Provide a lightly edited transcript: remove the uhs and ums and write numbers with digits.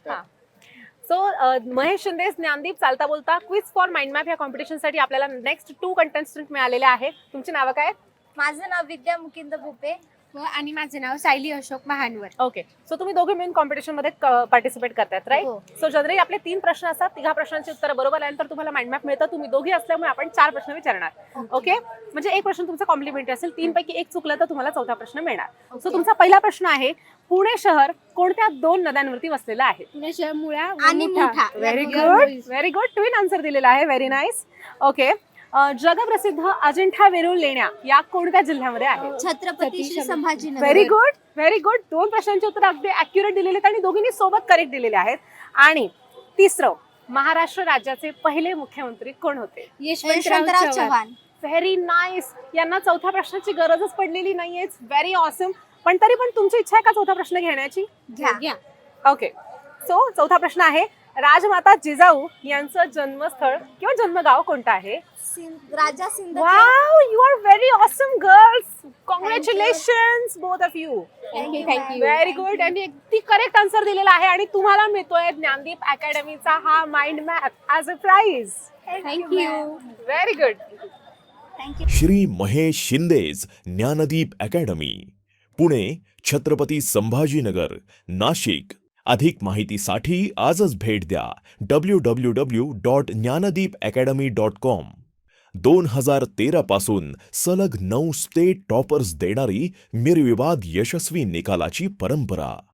हा. सो महेश शिंदे, ज्ञानदीप चालता बोलता क्विज फॉर माइंड मॅप या कॉम्पिटिशनसाठी आपल्याला नेक्स्ट 2 कंटेस्टंट मिळालेले आहेत. तुमची नावं काय आहेत? माझं नाव विद्या मुकिंद भुपे आणि माझं नाव सायली अशोक महानवर. ओके. सो तुम्ही दोघे मिळून कॉम्पिटिशन मध्ये पार्टिसिपेट करतायत, राईट? हो. सो जनरली आपले 3 प्रश्न असतात. 3 प्रश्नांची उत्तरं बरोबर आल्यानंतर तुम्हाला माइंड मॅप मिळतं. तुम्ही दोघी असल्यामुळे आपण 4 प्रश्न विचारणार. ओके. म्हणजे एक प्रश्न तुमचा कॉम्प्लिमेंटरी असेल. 3 पैकी एक चुकलं तर तुम्हाला चौथा प्रश्न मिळणार. सो तुमचा पहिला प्रश्न आहे, पुणे शहर कोणत्या 2 नद्यांवरती वसलेलं आहे? पुणे शहर मुळा आणि Mutha. Very good, very good. Twin answer दिलेला आहे. Very nice. ओके. जगप्रसिद्ध अजिंठा वेरूळ लेण्या या कोणत्या जिल्ह्यामध्ये आहे? Chhatrapati Shri Sambhajinagar. Very good, very good. 2 प्रश्नांची उत्तर अगदी अॅक्युरेट दिलेली आहेत आणि दोघींनी सोबत करेक्ट दिलेले आहेत. आणि तिसरं, महाराष्ट्र राज्याचे पहिले मुख्यमंत्री कोण होते? यशवंतराव चव्हाण. Very nice. यांना चौथ्या प्रश्नाची गरजच पडलेली नाहीये. Very awesome. पण तरी पण तुमची इच्छा आहे का चौथा प्रश्न घेण्याची? घ्या. ओके. सो चौथा प्रश्न आहे, राजमाता जिजाऊ यांचं जन्मस्थळ किंवा जन्मगाव कोणतं आहे? Raja Sindh. Wow, you are very awesome girls. Congratulations both of you. Thank you. Very good. आणि ती करेक्ट आन्सर दिलेला आहे आणि तुम्हाला मिळतोय ज्ञानदीप अकॅडमीचा हा mind map as a prize. Thank you. Very good. Thank you. Shri Mahesh Shinde's Dnyandeep academy, Pune, Chhatrapati Sambhajinagar, Nashik. अधिक माहितीसाठी आजच भेट द्या www.ज्ञानदीपअकॅडमी.com. 2013 पासून सलग 9 स्टेट टॉपर्स देणारी निर्विवाद यशस्वी निकालाची परंपरा.